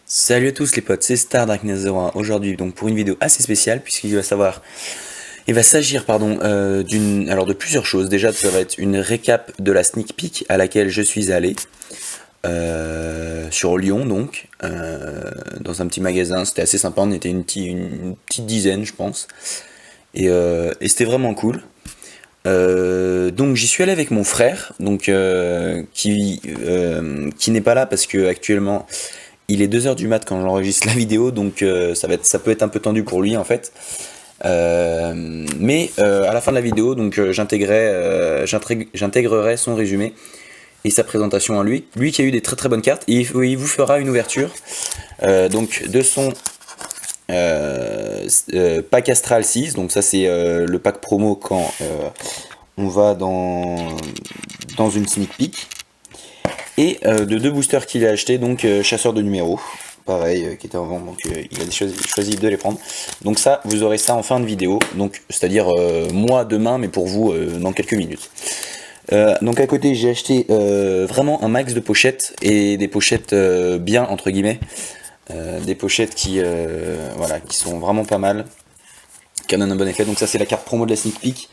Salut à tous les potes, c'est StarDarkness01 aujourd'hui donc pour une vidéo assez spéciale il va s'agir de plusieurs choses. Déjà ça va être une récap de la sneak peek à laquelle je suis allé sur Lyon dans un petit magasin. C'était assez sympa, on était une petite dizaine je pense et c'était vraiment cool. Donc j'y suis allé avec mon frère qui n'est pas là parce que actuellement il est 2 heures du mat quand j'enregistre la vidéo, donc ça peut être un peu tendu pour lui en fait. À la fin de la vidéo, j'intégrerai son résumé et sa présentation à lui. Lui qui a eu des très très bonnes cartes, il vous fera une ouverture de son pack Astral 6. Donc ça c'est le pack promo quand on va dans une sneak peek. Et de 2 boosters qu'il a acheté, donc chasseur de numéros, pareil, qui était en vente, donc il a choisi de les prendre. Donc ça, vous aurez ça en fin de vidéo, donc c'est-à-dire moi demain, mais pour vous dans quelques minutes. Donc à côté, j'ai acheté vraiment un max de pochettes, et des pochettes bien entre guillemets, des pochettes qui sont vraiment pas mal, qui donnent un bon effet. Donc ça c'est la carte promo de la sneak peek.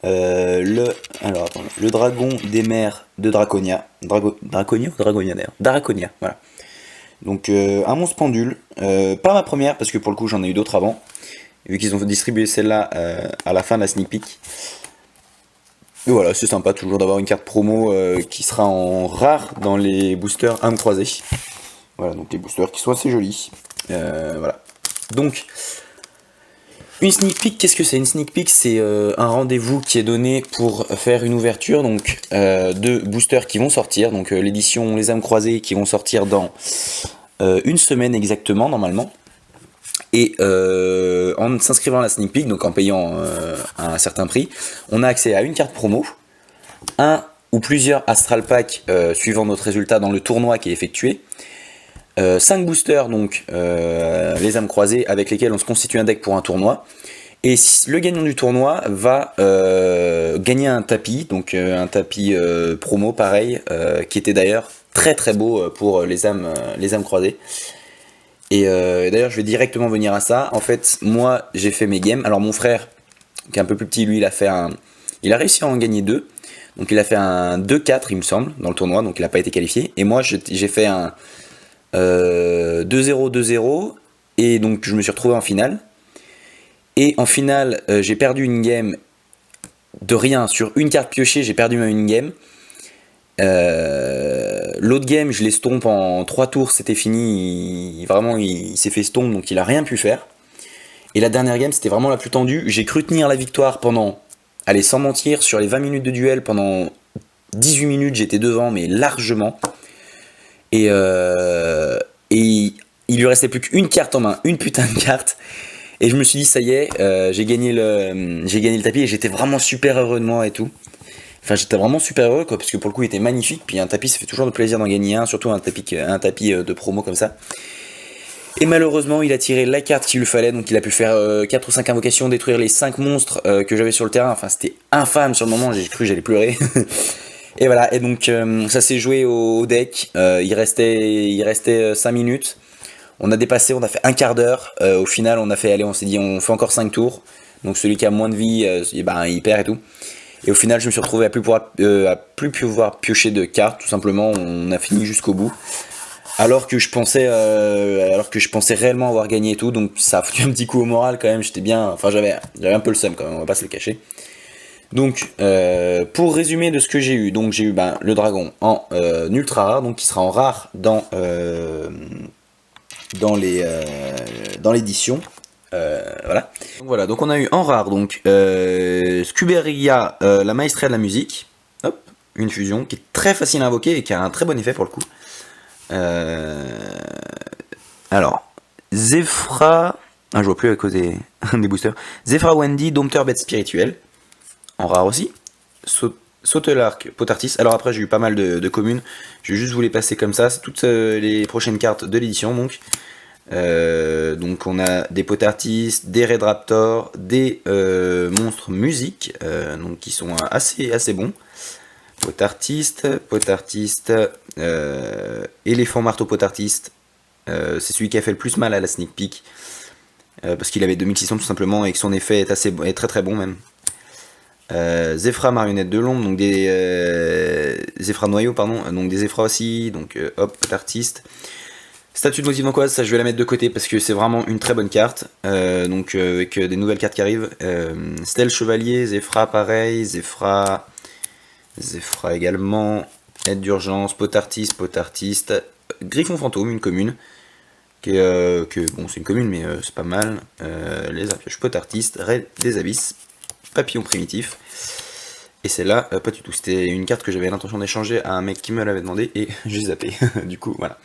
Le dragon des mers de Draconia. Draconia ou Dragonia d'ailleurs Draconia, voilà. Donc un monstre pendule. Pas ma première, parce que pour le coup j'en ai eu d'autres avant. Vu qu'ils ont distribué celle-là à la fin de la sneak peek. Et voilà, c'est sympa toujours d'avoir une carte promo qui sera en rare dans les boosters âmes croisées. Voilà, donc les boosters qui sont assez jolis. Voilà. Donc, une sneak peek, qu'est-ce que c'est? Une sneak peek, c'est un rendez-vous qui est donné pour faire une ouverture de boosters qui vont sortir. Donc l'édition Les âmes croisées qui vont sortir dans une semaine exactement, normalement. Et en s'inscrivant à la sneak peek, donc en payant un certain prix, on a accès à une carte promo, un ou plusieurs Astral Pack suivant notre résultat dans le tournoi qui est effectué. 5 boosters, les âmes croisées, avec lesquels on se constitue un deck pour un tournoi. Et le gagnant du tournoi va gagner un tapis, un tapis promo pareil, qui était d'ailleurs très très beau pour les âmes croisées. Et d'ailleurs je vais directement venir à ça. En fait, moi j'ai fait mes games. Alors mon frère, qui est un peu plus petit, lui il a réussi à en gagner 2. Donc il a fait un 2-4 il me semble dans le tournoi, donc il n'a pas été qualifié. Et moi j'ai fait un 2-0, 2-0, et donc je me suis retrouvé en finale. Et en finale, j'ai perdu une game de rien. Sur une carte piochée, j'ai perdu une game. L'autre game, je l'ai stomp en 3 tours, c'était fini. Il s'est fait stomp, donc il a rien pu faire. Et la dernière game, c'était vraiment la plus tendue. J'ai cru tenir la victoire pendant, allez, sans mentir, sur les 20 minutes de duel, pendant 18 minutes, j'étais devant, mais largement. Et il lui restait plus qu'une carte en main, une putain de carte. Et je me suis dit, ça y est, j'ai gagné le tapis, et j'étais vraiment super heureux de moi et tout. Enfin, j'étais vraiment super heureux, quoi, parce que pour le coup, il était magnifique. Puis un tapis, ça fait toujours de plaisir d'en gagner un, surtout un tapis de promo comme ça. Et malheureusement, il a tiré la carte qu'il lui fallait, donc il a pu faire 4 ou 5 invocations, détruire les 5 monstres que j'avais sur le terrain. Enfin, c'était infâme sur le moment, j'ai cru que j'allais pleurer. Et voilà, et donc ça s'est joué au deck. Il restait 5 minutes. On a dépassé, on a fait un quart d'heure. Au final, on s'est dit, on fait encore 5 tours. Donc celui qui a moins de vie, il perd et tout. Et au final, je me suis retrouvé à plus pouvoir piocher de cartes, tout simplement. On a fini jusqu'au bout. Alors que je pensais réellement avoir gagné et tout. Donc ça a foutu un petit coup au moral quand même. J'étais bien, enfin j'avais un peu le seum quand même, on va pas se le cacher. Donc, pour résumer de ce que j'ai eu, donc j'ai eu le dragon en ultra rare, donc qui sera en rare dans l'édition. Voilà. Donc voilà, donc on a eu en rare Scuberia, la maestria de la musique. Hop, une fusion qui est très facile à invoquer et qui a un très bon effet pour le coup. Alors, Zephra, je vois plus à cause des boosters. Zephra Wendy, dompteur bête spirituelle. En rare aussi. Sautelarc, Potartis. Alors après j'ai eu pas mal de communes. Je vais juste vous les passer comme ça. C'est toutes les prochaines cartes de l'édition donc. Donc on a des Potartis, des Red Raptor, des monstres musique, donc qui sont assez bons. Potartiste, éléphant marteau potartiste, C'est celui qui a fait le plus mal à la sneak peek. Parce qu'il avait 2600 tout simplement et que son effet est très très bon même. Zefra marionnette de l'ombre, donc des Zefra noyau pardon, donc des Zefra aussi, donc hop, artiste. Statue de motif d'angoisse, ça je vais la mettre de côté parce que c'est vraiment une très bonne carte. Donc avec des nouvelles cartes qui arrivent. Stèle chevalier, Zefra pareil, Zefra également, aide d'urgence, pot artiste, Griffon fantôme, une commune. Bon c'est une commune mais c'est pas mal. Les pioche, pot artiste, raid des abysses, papillon primitif. Et celle-là, pas du tout. C'était une carte que j'avais l'intention d'échanger à un mec qui me l'avait demandé et j'ai zappé. Du coup, voilà.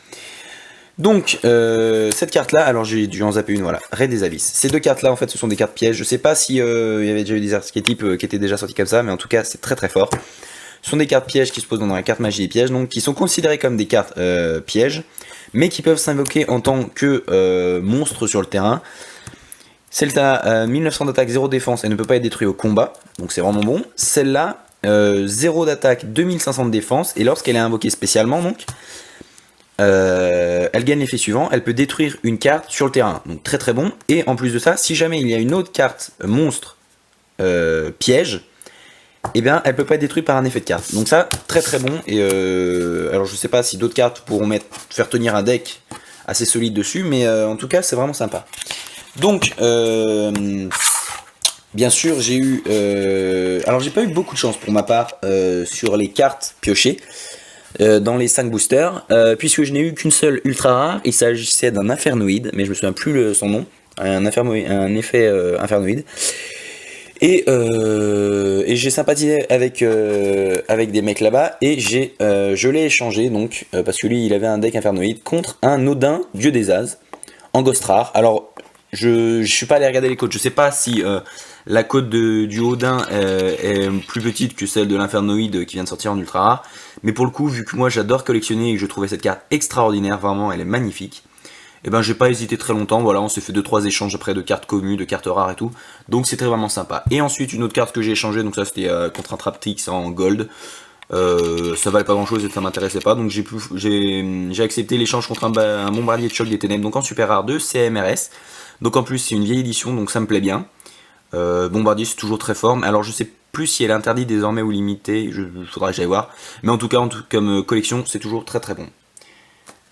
Donc, cette carte-là, alors j'ai dû en zapper une, voilà. Raid des abysses. Ces deux cartes-là, en fait, ce sont des cartes pièges. Je sais pas si il y avait déjà eu des archétypes qui étaient déjà sortis comme ça, mais en tout cas, c'est très très fort. Ce sont des cartes pièges qui se posent dans la carte magie des pièges, donc qui sont considérées comme des cartes pièges, mais qui peuvent s'invoquer en tant que monstres sur le terrain. Celle-là, 1900 d'attaque, 0 défense, elle ne peut pas être détruite au combat, donc c'est vraiment bon. Celle-là, 0 d'attaque, 2500 de défense, et lorsqu'elle est invoquée spécialement, donc, elle gagne l'effet suivant, elle peut détruire une carte sur le terrain, donc très très bon. Et en plus de ça, si jamais il y a une autre carte monstre piège, et bien elle peut pas être détruite par un effet de carte. Donc ça, très très bon. Et alors je sais pas si d'autres cartes pourront faire tenir un deck assez solide dessus, mais en tout cas c'est vraiment sympa. Donc, bien sûr, j'ai eu... alors, j'ai pas eu beaucoup de chance pour ma part sur les cartes piochées dans les 5 boosters, puisque je n'ai eu qu'une seule ultra rare. Il s'agissait d'un Infernoïde, mais je me souviens plus son nom. Un effet Infernoïde. Et j'ai sympathisé avec des mecs là-bas, et je l'ai échangé, donc, parce que lui, il avait un deck Infernoïde contre un Odin, dieu des As, en Ghost Rare. Alors, je suis pas allé regarder les codes, je sais pas si la code du Odin est plus petite que celle de l'Infernoïde qui vient de sortir en ultra rare, mais pour le coup, vu que moi j'adore collectionner et que je trouvais cette carte extraordinaire, vraiment elle est magnifique, et ben j'ai pas hésité très longtemps, voilà, on s'est fait 2-3 échanges après de cartes communes, de cartes rares et tout, donc c'était vraiment sympa. Et ensuite une autre carte que j'ai échangée, donc ça c'était contre un Traptrix en gold. Ça valait pas grand chose et ça m'intéressait pas, donc j'ai accepté l'échange contre un bombardier de choc des ténèbres, donc en super rare 2, CMRS. Donc en plus c'est une vieille édition, donc ça me plaît bien. Bombardier c'est toujours très fort, alors je sais plus si elle est interdite désormais ou limitée, il faudra que j'aille voir. Mais en tout cas, comme collection, c'est toujours très très bon.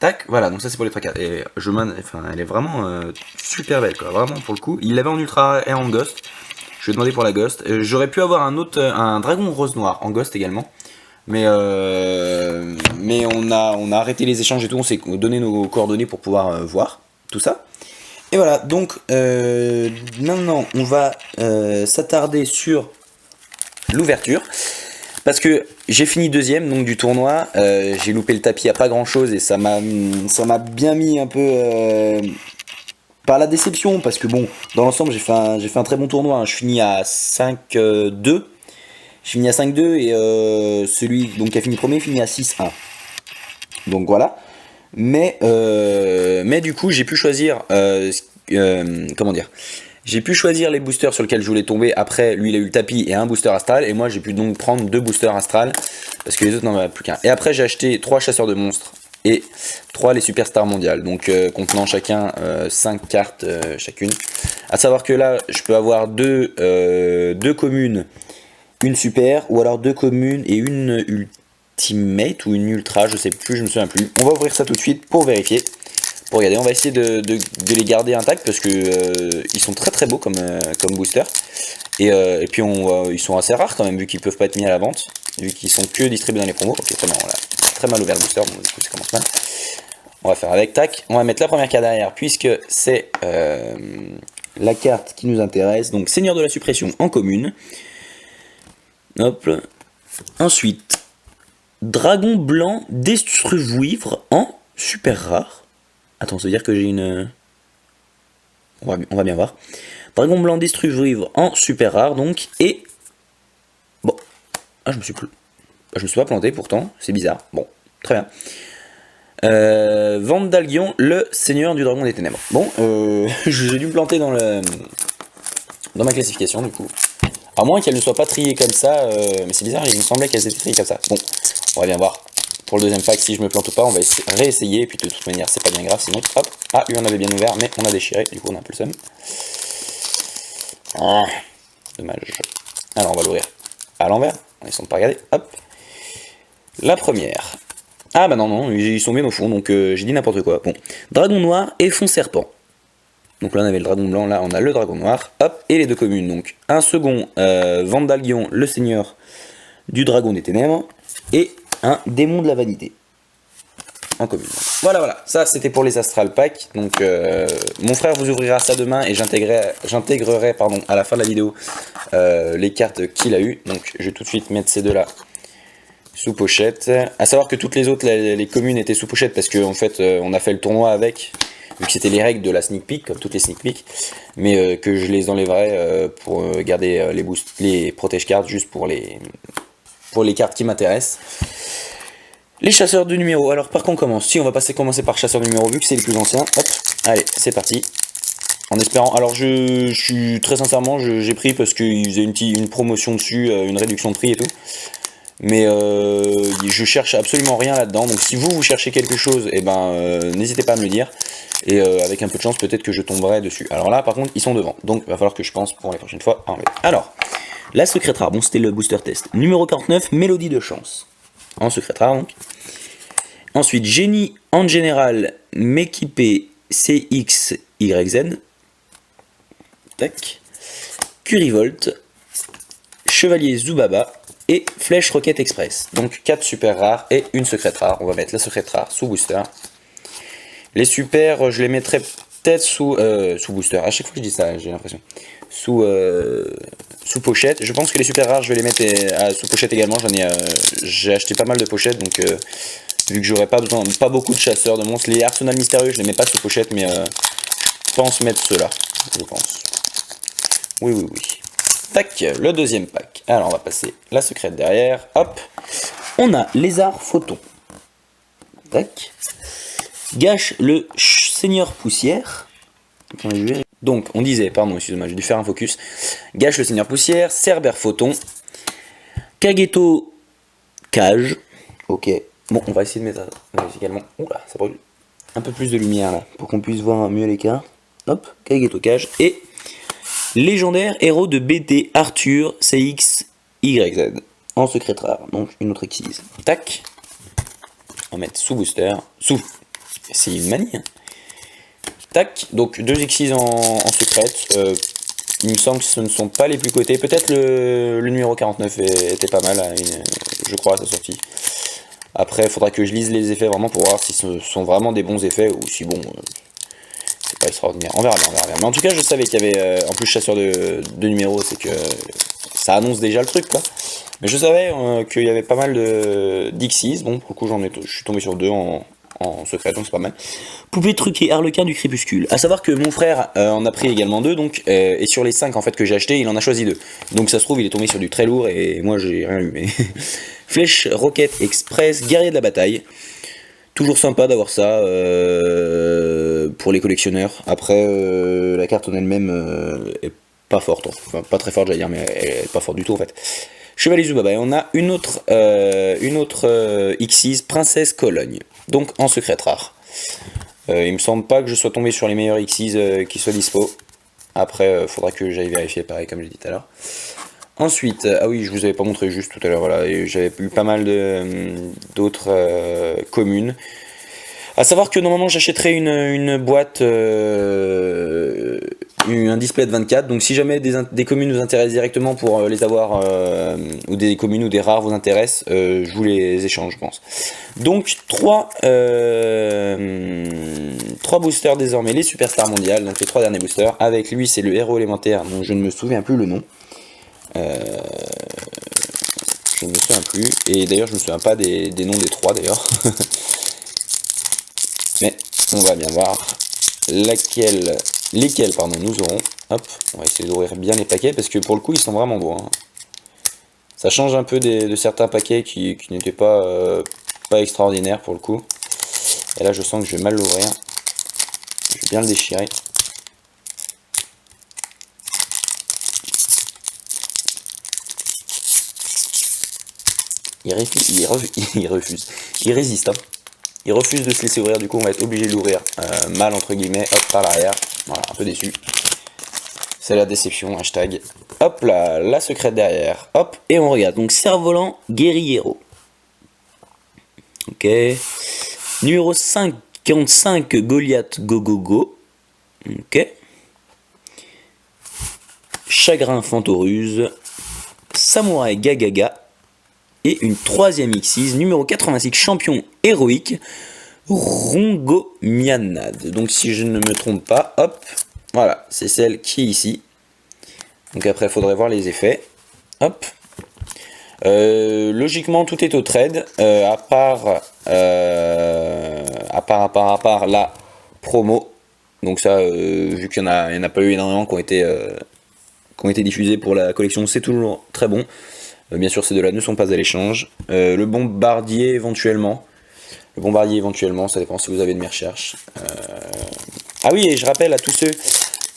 Tac, voilà, donc ça c'est pour les 3 cartes. Et elle est vraiment super belle, quoi, vraiment pour le coup. Il l'avait en ultra et en ghost. Je vais demander pour la ghost. J'aurais pu avoir un dragon rose noir en ghost également. Mais on a arrêté les échanges et tout, on s'est donné nos coordonnées pour pouvoir voir tout ça. Et voilà, donc maintenant on va s'attarder sur l'ouverture. Parce que j'ai fini deuxième donc du tournoi, j'ai loupé le tapis à pas grand chose et ça m'a bien mis un peu par la déception. Parce que bon, dans l'ensemble j'ai fait un très bon tournoi, hein. Je finis à 5-2. Je finis à 5-2 et celui donc, qui a fini premier finit à 6-1. Donc voilà. Mais du coup j'ai pu choisir comment dire, j'ai pu choisir les boosters sur lesquels je voulais tomber. Après lui il a eu le tapis et un booster astral, et moi j'ai pu donc prendre 2 boosters astral parce que les autres n'en avaient plus qu'un. Et après j'ai acheté 3 chasseurs de monstres et 3 les superstars mondiales, donc contenant chacun 5 cartes chacune. A savoir que là je peux avoir 2 communes, une super, ou alors 2 communes et une ultimate ou une ultra, je sais plus, je me souviens plus. On va ouvrir ça tout de suite pour vérifier, pour regarder. On va essayer de les garder intacts parce que ils sont très très beaux comme booster. Et puis ils sont assez rares quand même, vu qu'ils peuvent pas être mis à la vente, vu qu'ils sont que distribués dans les promos. Ok, très bien, voilà. Très mal ouvert le booster, bon, du coup ça commence mal. On va faire avec, tac. On va mettre la première carte derrière puisque c'est la carte qui nous intéresse. Donc Seigneur de la Suppression en commune. Hop. Ensuite, Dragon blanc destruivre en super rare. Attends, ça veut dire que j'ai une... On va bien voir. Dragon blanc destruivre en super rare, donc. Et... Bon. Ah, je me suis pas planté pourtant. C'est bizarre. Bon, très bien. Vandalgion, le seigneur du dragon des ténèbres. Bon, j'ai dû me planter dans ma classification du coup. À moins qu'elle ne soit pas triée comme ça, mais c'est bizarre, il me semblait qu'elle était triée comme ça. Bon, on va bien voir. pour le deuxième pack, si je me plante ou pas, on va réessayer, et puis de toute manière, c'est pas bien grave, sinon, hop, ah, lui on avait bien ouvert, mais on a déchiré, du coup on a un peu le seum. Ah, dommage. Alors on va l'ouvrir à l'envers, ils sont pas regardés, hop. La première. Ah bah non, ils sont bien au fond, donc j'ai dit n'importe quoi. Bon, dragon noir et fond serpent. Donc là on avait le dragon blanc, là on a le dragon noir, hop, et les deux communes. Donc un second Vandalion, le seigneur du dragon des ténèbres, et un démon de la vanité. En commune. Voilà, ça c'était pour les Astral Pack. Donc mon frère vous ouvrira ça demain et j'intégrerai à la fin de la vidéo les cartes qu'il a eues. Donc je vais tout de suite mettre ces deux là sous pochette. À savoir que toutes les autres, les communes étaient sous pochette parce qu'en fait on a fait le tournoi avec, vu que c'était les règles de la sneak peek, comme toutes les sneak peek, mais que je les enlèverai pour garder les protège cartes juste pour les cartes qui m'intéressent. Les chasseurs de numéros. Alors par contre on commence. Si on va commencer par chasseurs de numéros vu que c'est les plus anciens. Hop, allez, c'est parti. En espérant. Alors je suis très sincèrement, j'ai pris parce qu'ils faisaient une promotion dessus, une réduction de prix et tout. Mais je cherche absolument rien là-dedans. Donc si vous cherchez quelque chose, eh ben n'hésitez pas à me le dire. Et avec un peu de chance, peut-être que je tomberai dessus. Alors là par contre ils sont devant. Donc il va falloir que je pense pour les prochaines fois à enlever. Alors, la secrète rare. Bon, c'était le booster test. Numéro 49, Mélodie de chance. En secrète rare donc. Ensuite, génie en général, m'équiper CXYZ. Tac. Curivolt, chevalier Zubaba et flèche Rocket Express. Donc 4 super rares et une secrète rare. On va mettre la secrète rare sous booster. Les super, je les mettrai peut-être sous booster. À chaque fois que je dis ça, j'ai l'impression. Sous pochette. Je pense que les super rares, je vais les mettre sous pochette également. J'ai acheté pas mal de pochettes, donc vu que j'aurais pas beaucoup de chasseurs de monstres. Les arsenal mystérieux, je les mets pas sous pochette, mais je pense mettre ceux-là. Je pense. Oui. Tac, le deuxième pack. Alors on va passer la secrète derrière. Hop. On a lézard photon. Tac. Gâche le seigneur poussière. Donc, on disait, pardon, excusez-moi, j'ai dû faire un focus. Gâche le seigneur poussière, Cerbère photon, Kageto cage. Ok. Bon, on va essayer de mettre également. Oula, ça brûle. Un peu plus de lumière là, pour qu'on puisse voir mieux les cartes. Hop, Kageto cage. Et légendaire héros de BT Arthur CXYZ. En secret rare. Donc, une autre exquise. Tac. On va mettre sous booster. C'est une manie. Hein. Tac, donc 2 X6 en secrète. Il me semble que ce ne sont pas les plus cotés. Peut-être le numéro 49 était pas mal, je crois, à sa sortie. Après, il faudra que je lise les effets vraiment pour voir si ce sont vraiment des bons effets ou si bon, c'est pas extraordinaire. On verra bien. Mais en tout cas, je savais qu'il y avait, en plus chasseur de numéros, c'est que ça annonce déjà le truc, quoi. Mais je savais qu'il y avait pas mal d'X6. Bon, pour le coup, je suis tombé sur 2 en secret, donc c'est pas mal. Poupée truquée Harlequin du crépuscule. A savoir que mon frère en a pris également 2, donc, et sur les 5 en fait que j'ai acheté, il en a choisi 2. Donc ça se trouve, il est tombé sur du très lourd et moi j'ai rien eu. Mais Flèche Rocket Express, guerrier de la bataille. Toujours sympa d'avoir ça pour les collectionneurs. Après, la carte en elle-même est pas forte, enfin pas très forte, j'allais dire, mais elle est pas forte du tout en fait. Chevalier Zubaba, et on a une autre X6, Princesse Cologne, donc en secrète rare. Il me semble pas que je sois tombé sur les meilleurs X6 qui soient dispo. Après, faudra que j'aille vérifier pareil comme j'ai dit tout à l'heure. Ensuite, ah oui, je vous avais pas montré juste tout à l'heure, voilà, j'avais eu pas mal d'autres communes. A savoir que normalement j'achèterais une boîte, un display de 24, donc si jamais des communes vous intéressent directement pour les avoir, ou des communes ou des rares vous intéressent, je vous les échange, je pense. Donc 3 boosters désormais, les superstars mondiales, donc les 3 derniers boosters. Avec lui, c'est le héros élémentaire, dont je ne me souviens plus le nom. Je ne me souviens plus, et d'ailleurs je ne me souviens pas des noms des 3 d'ailleurs. Mais on va bien voir lesquels nous aurons. Hop, on va essayer d'ouvrir bien les paquets parce que pour le coup ils sont vraiment beaux. Hein. Ça change un peu de certains paquets qui n'étaient pas extraordinaires pour le coup. Et là je sens que je vais mal l'ouvrir. Je vais bien le déchirer. il refuse. Il résiste. Hein. Il refuse de se laisser ouvrir, du coup on va être obligé de l'ouvrir mal entre guillemets, hop, par l'arrière. Voilà, un peu déçu. C'est la déception, hashtag. Hop là, la secrète derrière. Hop, et on regarde. Donc cerf-volant guerriero. Ok. Numéro 55, Goliath Go Go Go. Ok. Chagrin Fantoruse. Samouraï Gagaga. Et une troisième X6, numéro 86, champion héroïque, Rongo Mianade. Donc si je ne me trompe pas, hop, voilà, c'est celle qui est ici. Donc après, il faudrait voir les effets. Hop. Logiquement, tout est au trade, à part la promo. Donc ça, vu qu'il n'y en a pas eu énormément qui ont été diffusés pour la collection, c'est toujours très bon. Bien sûr, ces deux-là ne sont pas à l'échange. Le bombardier éventuellement. Ça dépend si vous avez de mes recherches. Ah oui, et je rappelle à tous ceux...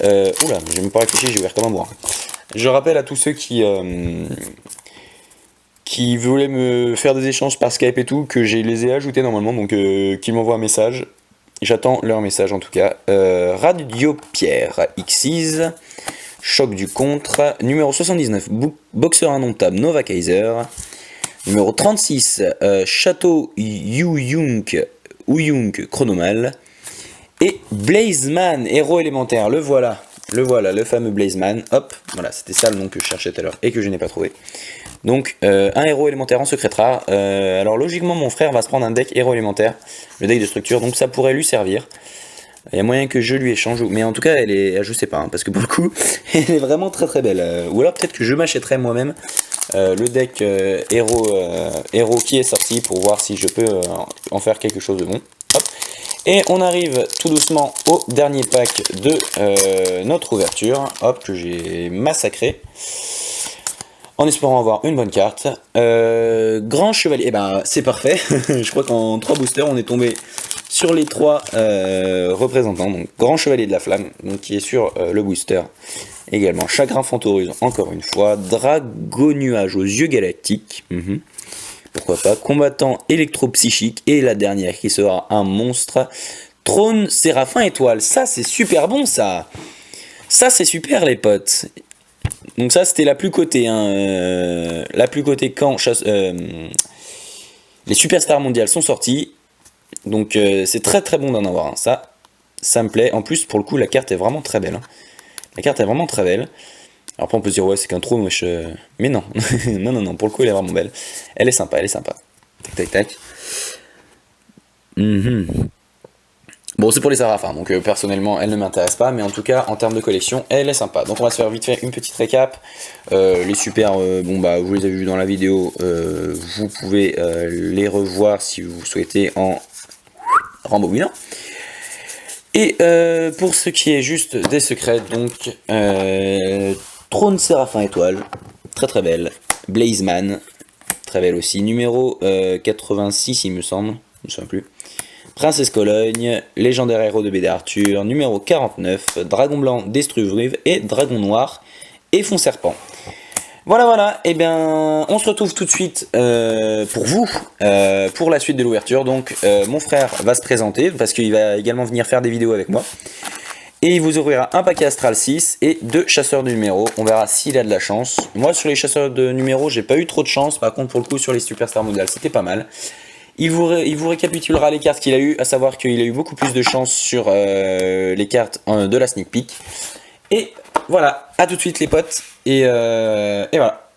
Oula, j'ai même pas réfléchi, j'ai ouvert comme un bois. Je rappelle à tous ceux qui voulaient me faire des échanges par Skype et tout, que je les ai ajoutés normalement, donc qu'ils m'envoient un message. J'attends leur message en tout cas. Radio Pierre X6. Choc du contre. Numéro 79, boxeur indomptable Nova Kaiser. Numéro 36, Château Uyunk Chronomal. Et Blazeman, héros élémentaire. Le voilà, le fameux Blazeman. Hop, voilà, c'était ça le nom que je cherchais tout à l'heure et que je n'ai pas trouvé. Donc, un héros élémentaire en secret rare. Alors, logiquement, mon frère va se prendre un deck héros élémentaire, le deck de structure, donc ça pourrait lui servir. Il y a moyen que je lui échange, mais en tout cas, je sais pas, hein, parce que pour le coup, elle est vraiment très très belle. Ou alors peut-être que je m'achèterai moi-même le deck héros qui est sorti pour voir si je peux en faire quelque chose de bon. Hop. Et on arrive tout doucement au dernier pack de notre ouverture, hop, que j'ai massacré. En espérant avoir une bonne carte. Grand Chevalier, eh ben c'est parfait. Je crois qu'en 3 boosters, on est tombé sur les 3 représentants. Donc Grand Chevalier de la Flamme, donc, qui est sur le booster. Également Chagrin Fantoruse, encore une fois. Drago-Nuage aux yeux galactiques. Pourquoi pas. Combattant électro-psychique. Et la dernière qui sera un monstre. Trône Séraphin Étoile. Ça, c'est super bon, ça. Ça, c'est super, les potes. Donc ça c'était la plus cotée, hein, la plus cotée quand les superstars mondiales sont sorties. Donc c'est très très bon d'en avoir un, ça me plaît. En plus pour le coup la carte est vraiment très belle. Hein. La carte est vraiment très belle. Alors après on peut se dire ouais c'est qu'un trône, wesh, mais non. non, pour le coup elle est vraiment belle. Elle est sympa. Tac. Bon, c'est pour les Sarafins, donc personnellement, elle ne m'intéresse pas, mais en tout cas, en termes de collection, elle est sympa. Donc on va se faire vite fait une petite récap. Les super, bon bah, vous les avez vus dans la vidéo, vous pouvez les revoir si vous souhaitez en rembobinant. Et pour ce qui est juste des secrets, donc, Trône Séraphin Étoile, très très belle. Blazeman, très belle aussi. Numéro 86, il me semble, je ne me souviens plus. Princesse Cologne, légendaire héros de BD Arthur, numéro 49, Dragon Blanc, Destruve et Dragon Noir et Fond Serpent. Voilà, et bien on se retrouve tout de suite pour vous, pour la suite de l'ouverture. Donc mon frère va se présenter parce qu'il va également venir faire des vidéos avec moi. Et il vous ouvrira un paquet Astral 6 et 2 chasseurs de numéros. On verra s'il a de la chance. Moi sur les chasseurs de numéros, j'ai pas eu trop de chance. Par contre pour le coup sur les Superstars mondiales, c'était pas mal. Il vous récapitulera les cartes qu'il a eues, à savoir qu'il a eu beaucoup plus de chance sur les cartes de la sneak peek. Et voilà, à tout de suite les potes, et voilà.